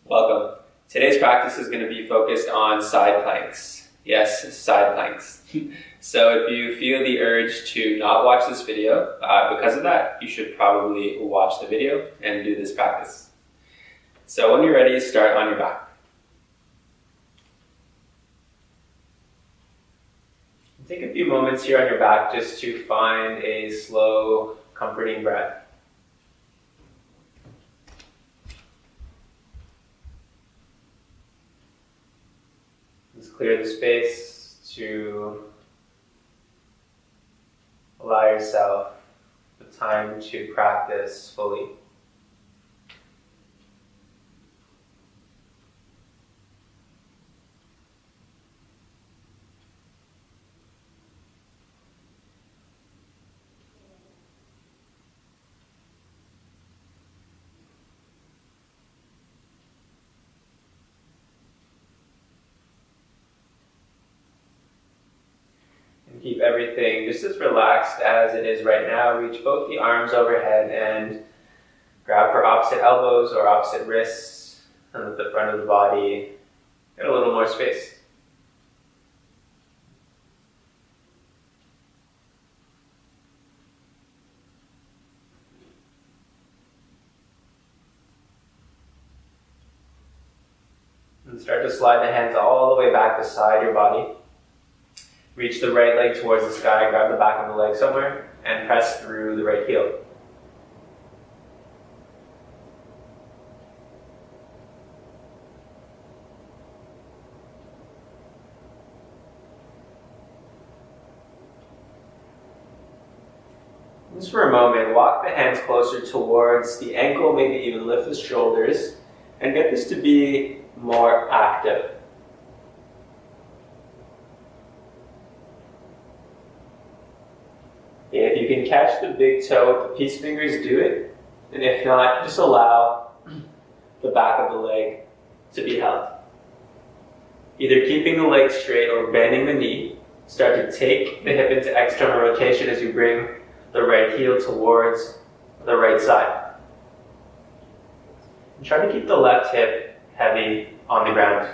Welcome. Today's practice is going to be focused on side planks. Yes, side planks. So if you feel the urge to not watch this video, because of that, you should probably watch the video and do this practice. So when you're ready, start on your back. Take a few moments here on your back just to find a slow, comforting breath. Just clear the space to allow yourself the time to practice fully. Keep everything just as relaxed as it is right now. Reach both the arms overhead and grab for opposite elbows or opposite wrists and with the front of the body. Get a little more space. And start to slide the hands all the way back beside your body. Reach the right leg towards the sky, grab the back of the leg somewhere, and press through the right heel. Just for a moment, walk the hands closer towards the ankle, maybe even lift the shoulders, and get this to be more active. If you can catch the big toe with the peace fingers, do it. And if not, just allow the back of the leg to be held. Either keeping the leg straight or bending the knee. Start to take the hip into external rotation as you bring the right heel towards the right side. And try to keep the left hip heavy on the ground.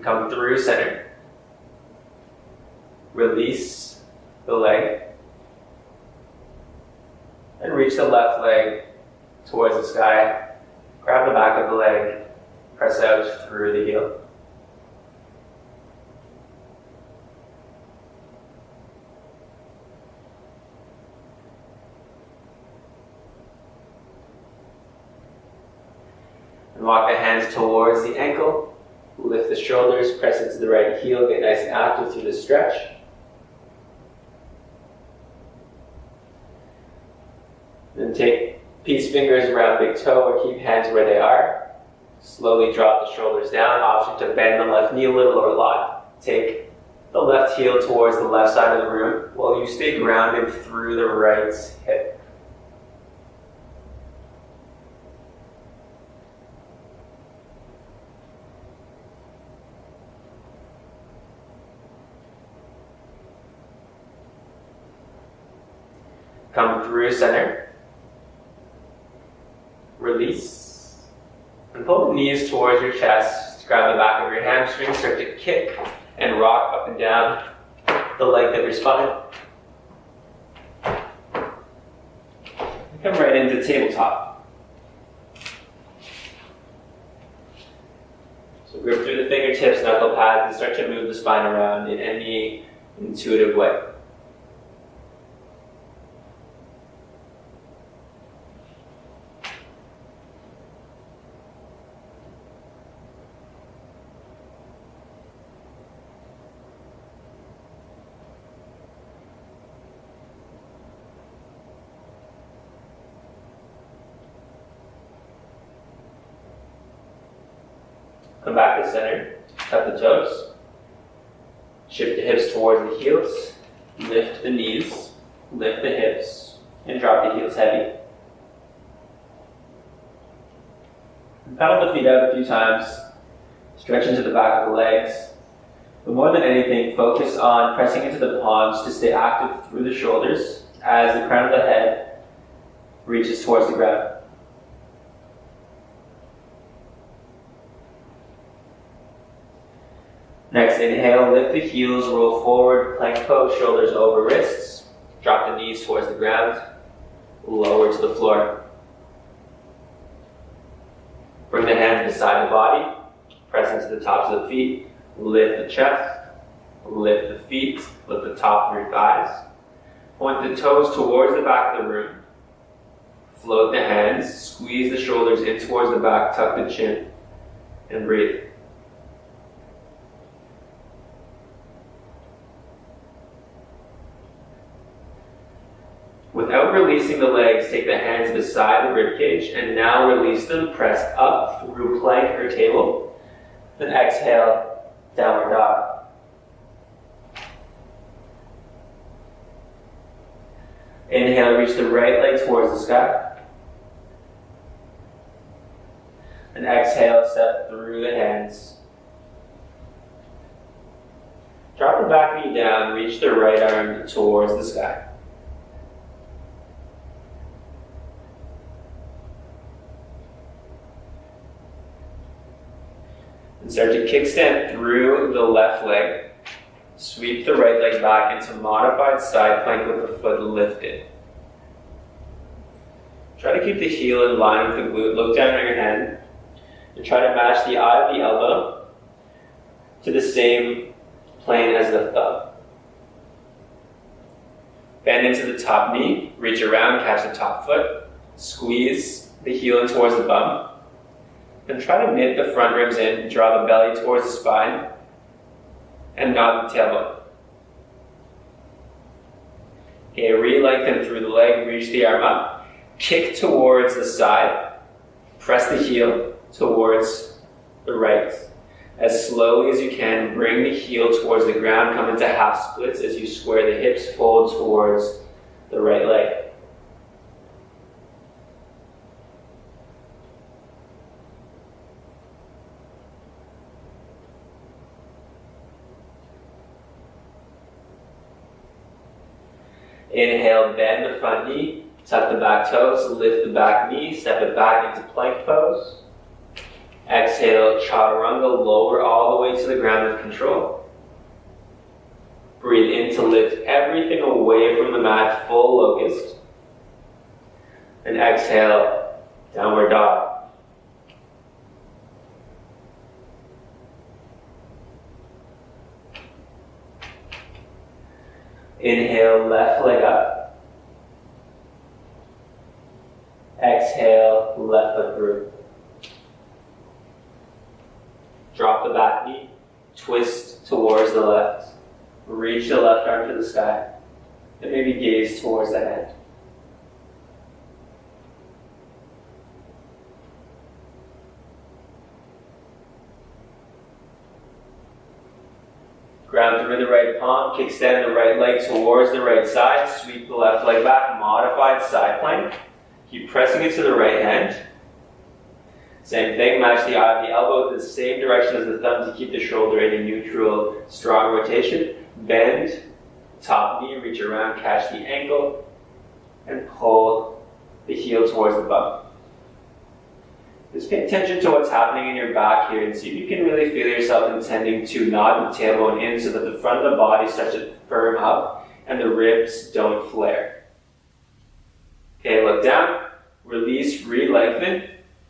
Come through center. Release the leg. And reach the left leg towards the sky. Grab the back of the leg. Press out through the heel. And walk the hands towards the ankle. Lift the shoulders, press into the right heel, get nice and active through the stretch. Then take peace fingers around big toe or keep hands where they are. Slowly drop the shoulders down, option to bend the left knee a little or a lot. Take the left heel towards the left side of the room while you stay grounded through the right hip. Come through center. Release. And pull the knees towards your chest. Grab the back of your hamstring. Start to kick and rock up and down the length of your spine. Come right into tabletop. So grip through the fingertips, knuckle pads, and start to move the spine around in any intuitive way. Come back to center, tuck the toes, shift the hips towards the heels, lift the knees, lift the hips, and drop the heels heavy. Pedal the feet out a few times, stretch into the back of the legs, But more than anything, focus on pressing into the palms to stay active through the shoulders as the crown of the head reaches towards the ground. Next, inhale, lift the heels, roll forward, plank pose, shoulders over wrists. Drop the knees towards the ground, lower to the floor. Bring the hands beside the body, press into the tops of the feet, lift the chest, lift the feet, lift the top of your thighs. Point the toes towards the back of the room. Float the hands, squeeze the shoulders in towards the back, tuck the chin, and breathe. Without releasing the legs, take the hands beside the ribcage and now release them, press up through plank or table. Then exhale, downward dog. Inhale, reach the right leg towards the sky. And exhale, step through the hands. Drop the back knee down, reach the right arm towards the sky. And start to kickstand through the left leg. Sweep the right leg back into modified side plank with the foot lifted. Try to keep the heel in line with the glute. Look down at your hand and try to match the eye of the elbow to the same plane as the thumb. Bend into the top knee, reach around, catch the top foot, squeeze the heel in towards the bum. Then try to knit the front ribs in, draw the belly towards the spine, and nod the tailbone. Okay, re-lengthen through the leg, reach the arm up, kick towards the side, press the heel towards the right. As slowly as you can, bring the heel towards the ground, come into half splits as you square the hips, fold towards the right leg. Inhale, bend the front knee, tuck the back toes, lift the back knee, step it back into plank pose. Exhale, chaturanga, lower all the way to the ground with control. Breathe in to lift everything away from the mat, full locust. And exhale, downward dog. Inhale, left leg up. Exhale, left foot through. Drop the back knee, twist towards the left. Reach the left arm to the sky, and maybe gaze towards the hand. Ground through the right palm, kickstand the right leg towards the right side, sweep the left leg back, modified side plank. Keep pressing it to the right hand. Same thing, match the eye of the elbow to the same direction as the thumb to keep the shoulder in a neutral, strong rotation. Bend, top knee, reach around, catch the ankle, and pull the heel towards the bum. Just pay attention to what's happening in your back here and see if you can really feel yourself intending to nod the tailbone in so that the front of the body starts to firm up and the ribs don't flare. Okay, look down, release, re-lengthen.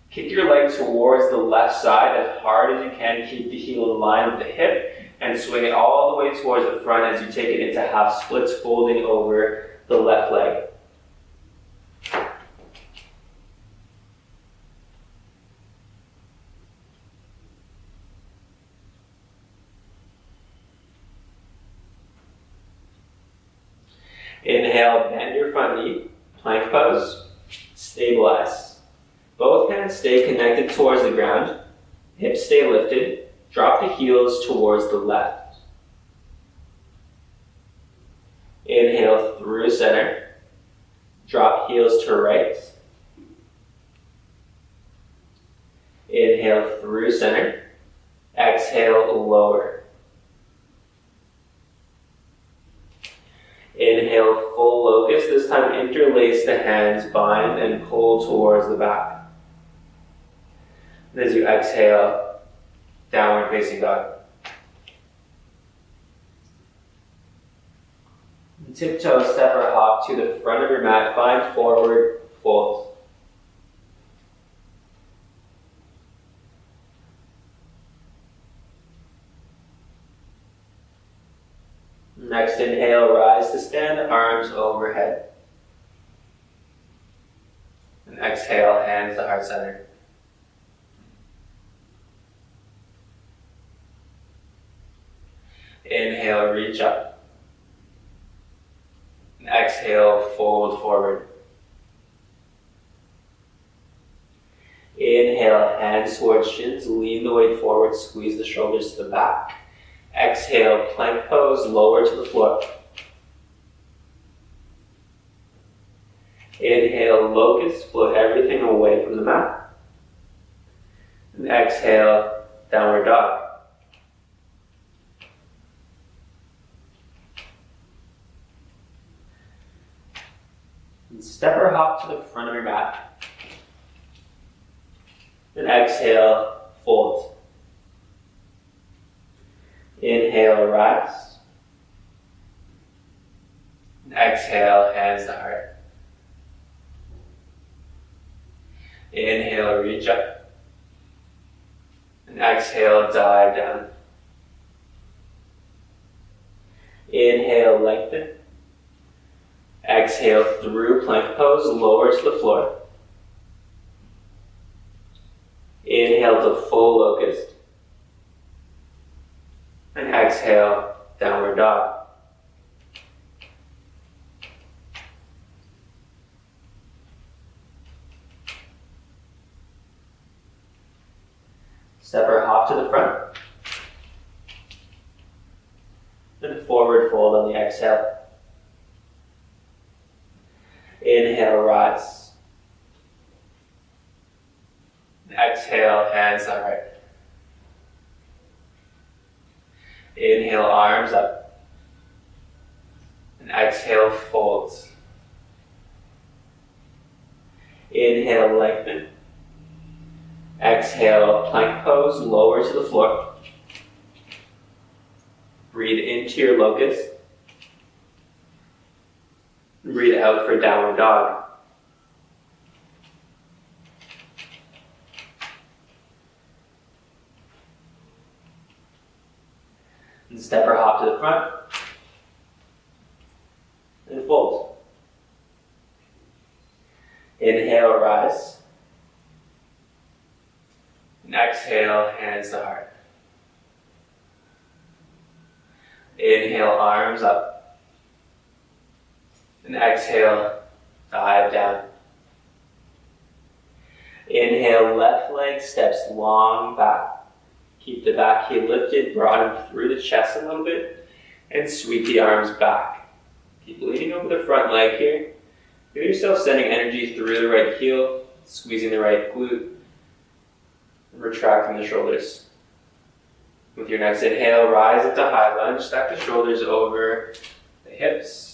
Kick your leg towards the left side as hard as you can. Keep the heel in line with the hip and swing it all the way towards the front as you take it into half splits, folding over the left leg. Inhale, bend your front knee, plank pose, stabilize. Both hands stay connected towards the ground, hips stay lifted, drop the heels towards the left. Inhale through center, drop heels to right. Inhale through center, exhale lower. interlace the hands, bind and pull towards the back. And as you exhale, downward facing dog. And tiptoe, step or hop to the front of your mat, find forward fold. Next inhale, rise to stand, arms overhead. And exhale, hands to heart center. Inhale, reach up. And exhale, fold forward. Inhale, hands towards shins, lean the weight forward, squeeze the shoulders to the back. Exhale, plank pose, lower to the floor. Inhale, locust, float everything away from the mat. And exhale, downward dog. And step or hop to the front of your mat. And exhale, fold. Inhale, rise. And exhale, hands to heart. Inhale, reach up. And exhale, dive down. Inhale, lengthen. Exhale through plank pose, lower to the floor. Inhale to full locust. And exhale, downward dog. Step or hop to the front. And forward fold on the exhale. Inhale, rise. And exhale, hands to heart. Inhale, arms up. And exhale, folds. Inhale, lengthen. Exhale, plank pose, lower to the floor. Breathe into your locust. Breathe out for downward dog. And step or hop to the front. And fold. Inhale, rise. And exhale, hands to heart. Inhale, arms up. And exhale, dive down. Inhale, left leg steps long back. Keep the back heel lifted, broaden through the chest a little bit, and sweep the arms back. Keep leaning over the front leg here. Feel yourself sending energy through the right heel, squeezing the right glute, and retracting the shoulders. With your next inhale, rise into high lunge, stack the shoulders over the hips.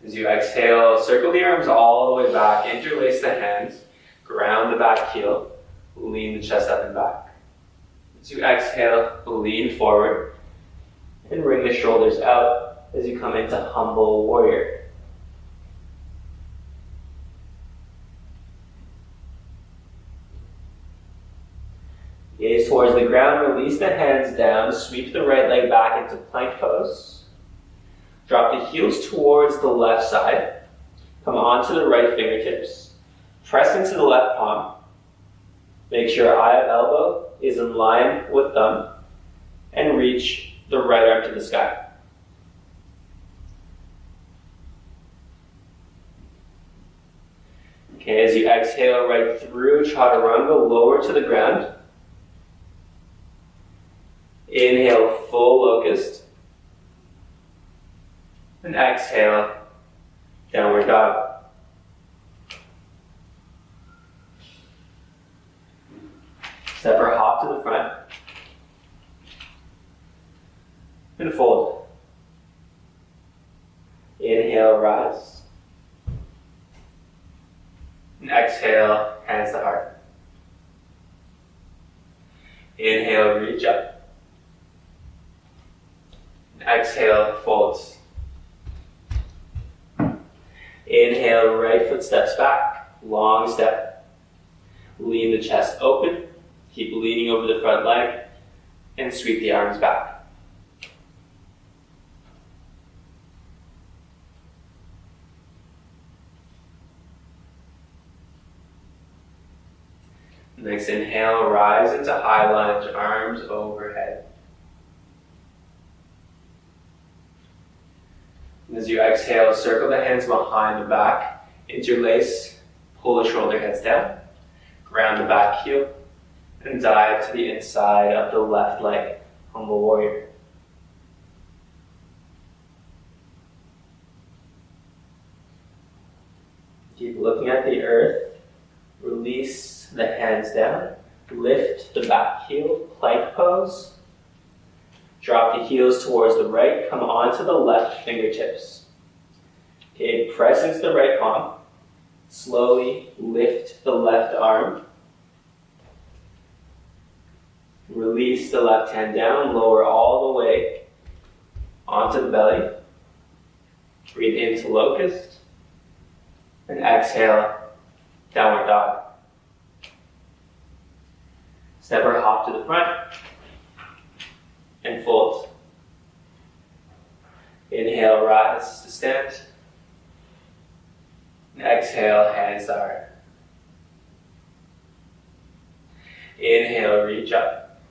As you exhale, circle the arms all the way back, interlace the hands, ground the back heel, lean the chest up and back. As you exhale, lean forward, and bring the shoulders out as you come into humble warrior. Gaze towards the ground, release the hands down, sweep the right leg back into plank pose. Drop the heels towards the left side. Come onto the right fingertips. Press into the left palm. Make sure eye of elbow is in line with thumb. And reach the right arm to the sky. Okay, as you exhale right through chaturanga, lower to the ground. Inhale, full locust. And exhale, downward dog. Step or hop to the front. and fold. Inhale, rise. And exhale, hands to heart. Inhale, reach up. And exhale, folds. Inhale, right foot steps back, long step. Lean the chest open, keep leaning over the front leg, and sweep the arms back. Next inhale, rise into high lunge, arms overhead. And as you exhale, circle the hands behind the back, interlace, pull the shoulder heads down, ground the back heel, and dive to the inside of the left leg, humble warrior. Keep looking at the earth, release the hands down, lift the back heel, plank pose. Drop the heels towards the right, come onto the left fingertips. Okay, press into the right palm. Slowly lift the left arm. Release the left hand down, lower all the way onto the belly. Breathe into locust. And exhale, downward dog. Step or hop to the front. And fold. Inhale, rise to stand. And exhale, hands to heart. Inhale, reach up.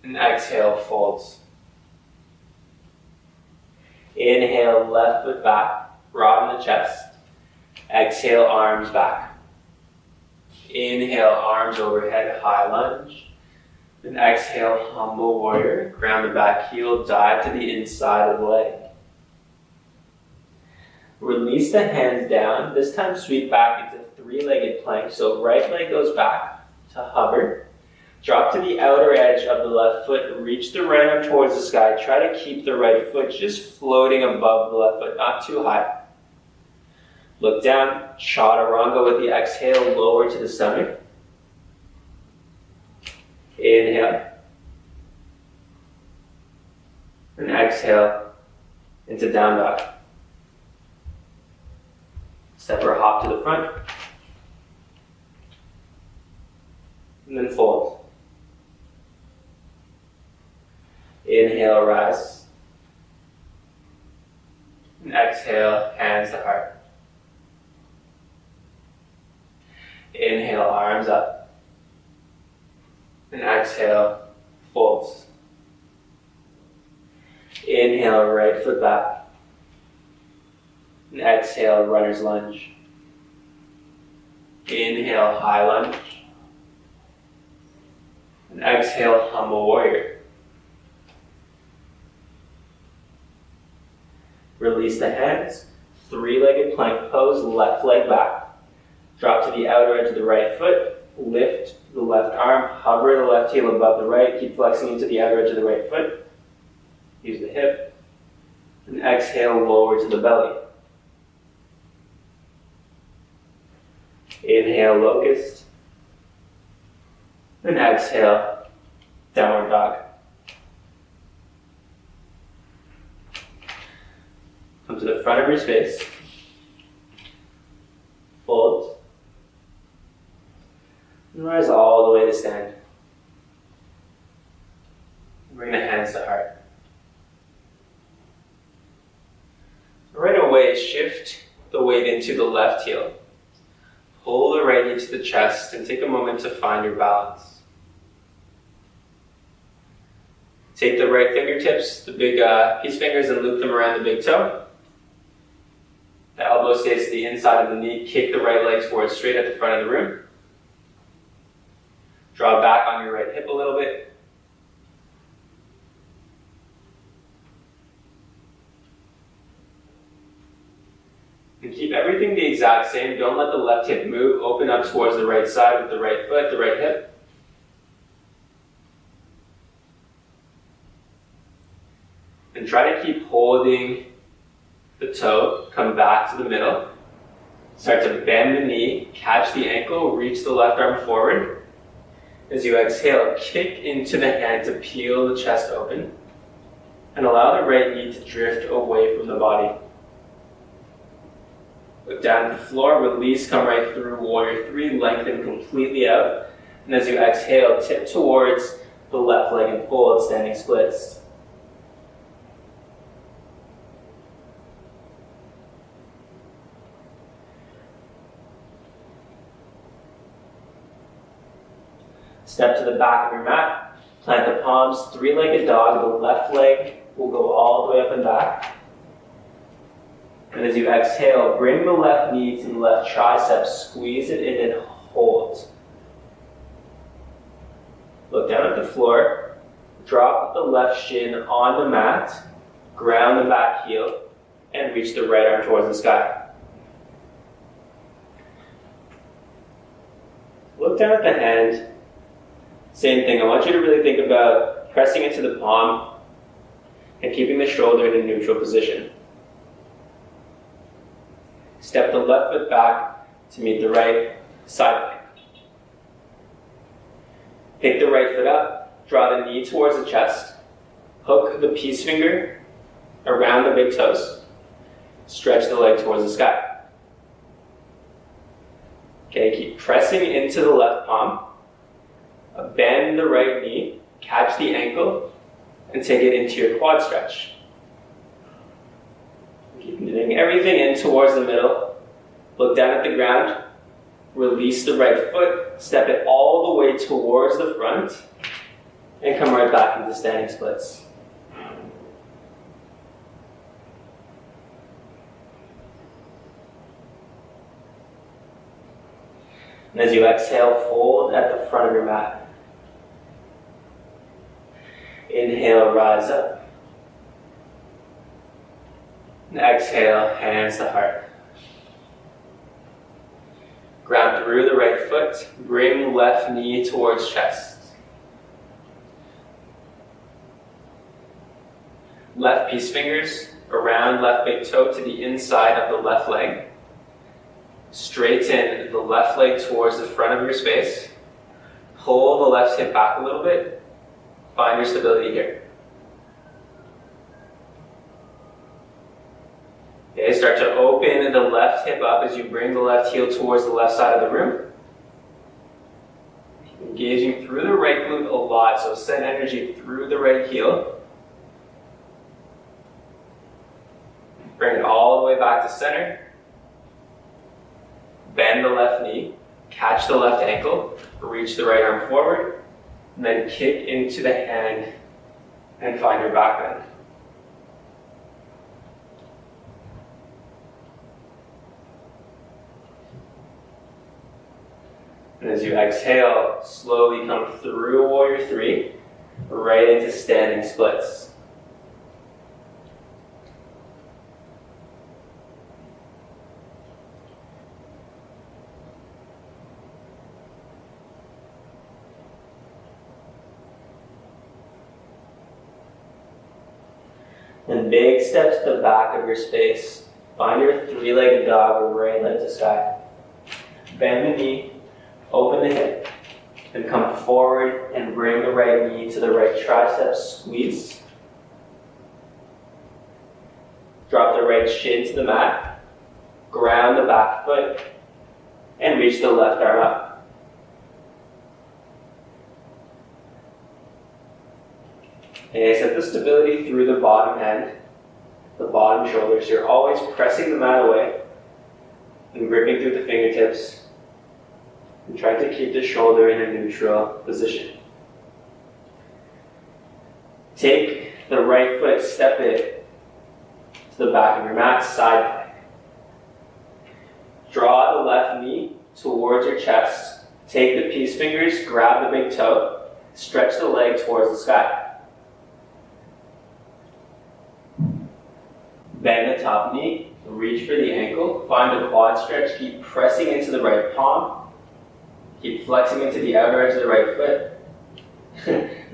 And exhale, folds. Inhale, left foot back, broaden the chest. Exhale, arms back. Inhale, arms overhead, high lunge. Then exhale, humble warrior. Ground the back heel, dive to the inside of the leg. Release the hands down. This time sweep back into three-legged plank. So right leg goes back to hover. Drop to the outer edge of the left foot. Reach the right arm towards the sky. Try to keep the right foot just floating above the left foot, not too high. Look down, chaturanga with the exhale, lower to the stomach. Inhale. And exhale into down dog. Step or hop to the front. And then fold. Inhale, rise. And exhale, hands to heart. Inhale, arms up. And exhale, folds. Inhale, right foot back. And exhale, runner's lunge. Inhale, high lunge. And exhale, humble warrior. Release the hands. Three-legged plank pose, left leg back. Drop to the outer edge of the right foot. Lift the left arm, hover the left heel above the right, keep flexing into the outer edge of the right foot. Use the hip. And exhale, lower to the belly. Inhale, locust. And exhale, downward dog. Come to the front of your space. Fold. And rise all the way to stand. Bring the hands to heart. Right away, shift the weight into the left heel. Pull the right knee to the chest and take a moment to find your balance. Take the right fingertips, the big peace fingers, and loop them around the big toe. The elbow stays to the inside of the knee. Kick the right leg towards straight at the front of the room. Draw back on your right hip a little bit. And keep everything the exact same. Don't let the left hip move. Open up towards the right side with the right foot, the right hip. try to keep holding the toe, come back to the middle. Start to bend the knee, catch the ankle, reach the left arm forward. As you exhale, kick into the hand to peel the chest open. And allow the right knee to drift away from the body. Look down at the floor, release, come right through warrior three, lengthen completely out. And as you exhale, tip towards the left leg and fold, standing splits. Step to the back of your mat, plant the palms, three-legged dog, the left leg will go all the way up and back. And as you exhale, bring the left knee to the left tricep, squeeze it in and hold. Look down at the floor, drop the left shin on the mat, ground the back heel, and reach the right arm towards the sky. Look down at the hand. Same thing, I want you to really think about pressing into the palm and keeping the shoulder in a neutral position. Step the left foot back to meet the right side leg. Pick the right foot up, draw the knee towards the chest, hook the peace finger around the big toes, stretch the leg towards the sky. Okay, keep pressing into the left palm. Bend the right knee, catch the ankle, and take it into your quad stretch. Keep doing everything in towards the middle. Look down at the ground. Release the right foot. Step it all the way towards the front. And come right back into standing splits. And as you exhale, fold at the front of your mat. Inhale, rise up. And exhale, hands to heart. Grab through the right foot, bring left knee towards chest. Left peace fingers around left big toe to the inside of the left leg. Straighten the left leg towards the front of your space. Pull the left hip back a little bit. Find your stability here. Okay, start to open the left hip up as you bring the left heel towards the left side of the room. Engaging through the right glute a lot, so send energy through the right heel. Bring it all the way back to center. Bend the left knee, catch the left ankle, reach the right arm forward, and then kick into the hand and find your back bend. And as you exhale, slowly come through warrior three, right into standing splits. And big steps to the back of your space. Find your three-legged dog or right leg to sky. Bend the knee, open the hip, and come forward and bring the right knee to the right tricep, squeeze. Drop the right shin to the mat, ground the back foot, and reach the left arm up. Okay, set the stability through the bottom hand, the bottom shoulders. You're always pressing the mat away and gripping through the fingertips and trying to keep the shoulder in a neutral position. Take the right foot, step it to the back of your mat, side plank. Draw the left knee towards your chest. Take the peace fingers, grab the big toe, stretch the leg towards the sky. Bend the top knee, reach for the ankle, find a quad stretch, keep pressing into the right palm, keep flexing into the outer edge of the right foot.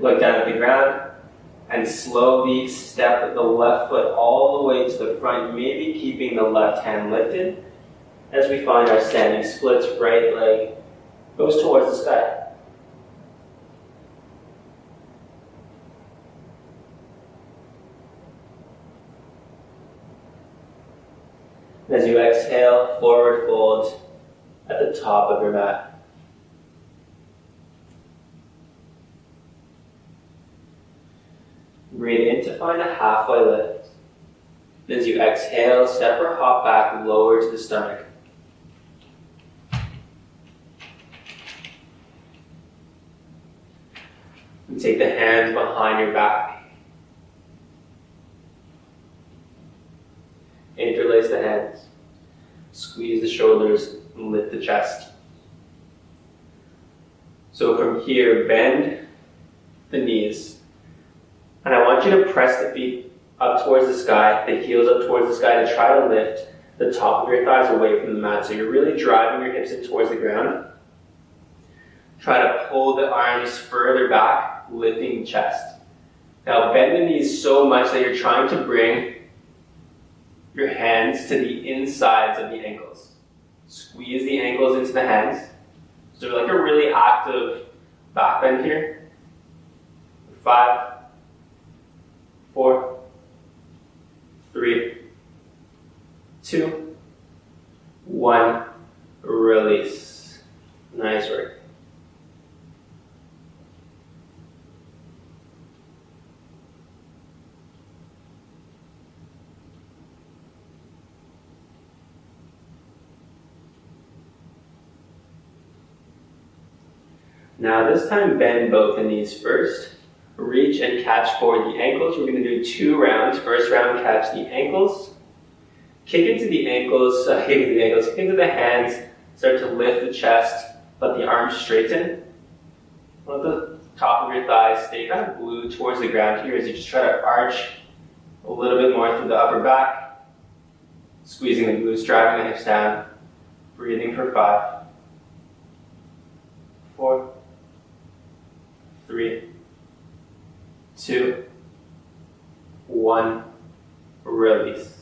Look down at the ground, And slowly step the left foot all the way to the front, maybe keeping the left hand lifted as we find our standing splits. Right leg goes towards the sky. As you exhale, forward fold at the top of your mat. Breathe in to find a halfway lift. As you exhale, step or hop back, lower to the stomach. And take the hands behind your back. Interlace the hands. Squeeze the shoulders and lift the chest. So from here, bend the knees. And I want you to press the feet up towards the sky, the heels up towards the sky, to try to lift the top of your thighs away from the mat. So you're really driving your hips in towards the ground. Try to pull the arms further back, lifting the chest. Now bend the knees so much that you're trying to bring your hands to the insides of the ankles. Squeeze the ankles into the hands. So like a really active back bend here. 5, 4, 3, 2, 1, release. Nice work. Now this time bend both the knees first. Reach and catch forward the ankles. We're going to do 2 rounds. First round, catch the ankles. Kick into the ankles, kick into the hands. Start to lift the chest. Let the arms straighten. Let the top of your thighs stay kind of glued towards the ground here as you just try to arch a little bit more through the upper back. Squeezing the glutes, driving the hips down. Breathing for 5, 4, 3, 2, 1, release.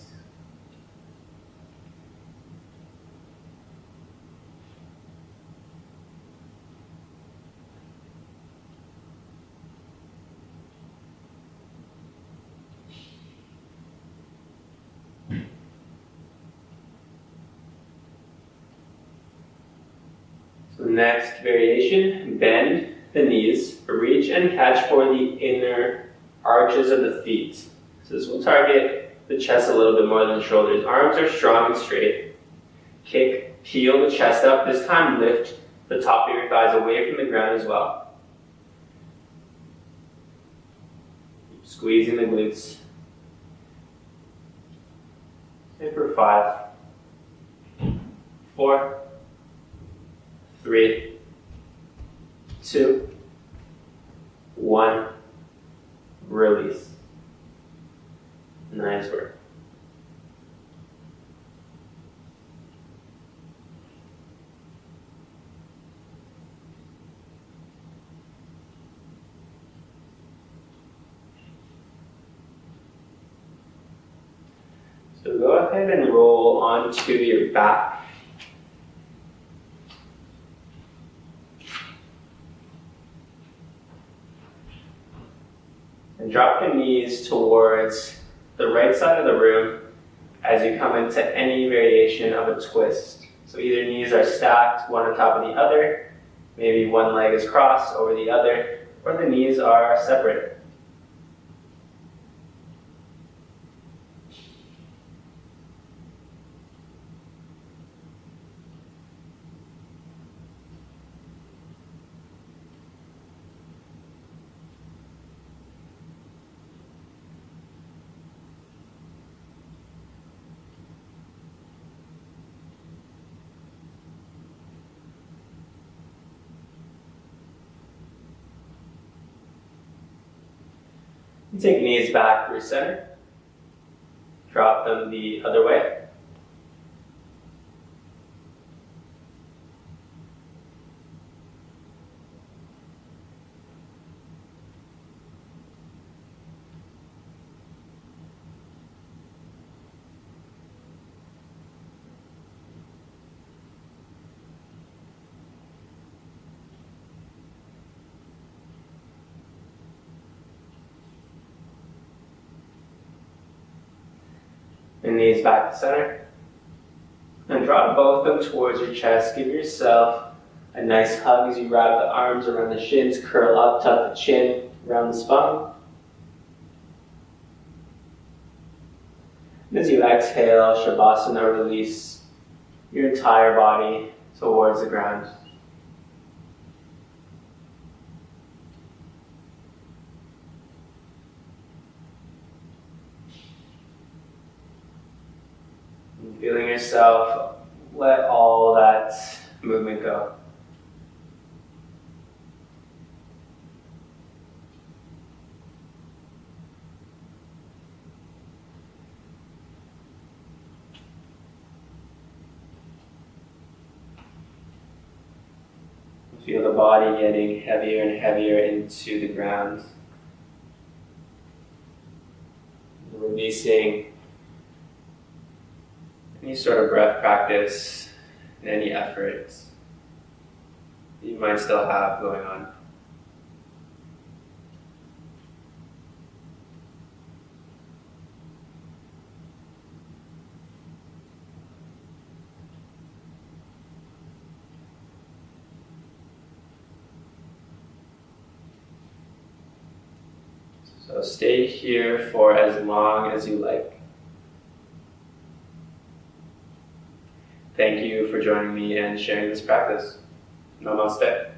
So next variation, bend the knees, reach and catch for the inner arches of the feet. So this will target the chest a little bit more than the shoulders. Arms are strong and straight. Kick, peel the chest up. This time lift the top of your thighs away from the ground as well. Keep squeezing the glutes. Okay, for 5, 4, 3, 2, 1, release. Nice work. So go ahead and roll onto your back. And drop the knees towards the right side of the room as you come into any variation of a twist. So either knees are stacked, one on top of the other, maybe one leg is crossed over the other, or the knees are separate. Take knees back through center. Drop them the other way. and knees back to center. And draw both of them towards your chest. Give yourself a nice hug as you wrap the arms around the shins, curl up, tuck the chin around the spine. And as you exhale, Shavasana, release your entire body towards the ground. And feeling yourself let all that movement go. Feel the body getting heavier and heavier into the ground. Releasing any sort of breath practice and any efforts that you might still have going on. So stay here for as long as you like. Thank you for joining me and sharing this practice. Namaste.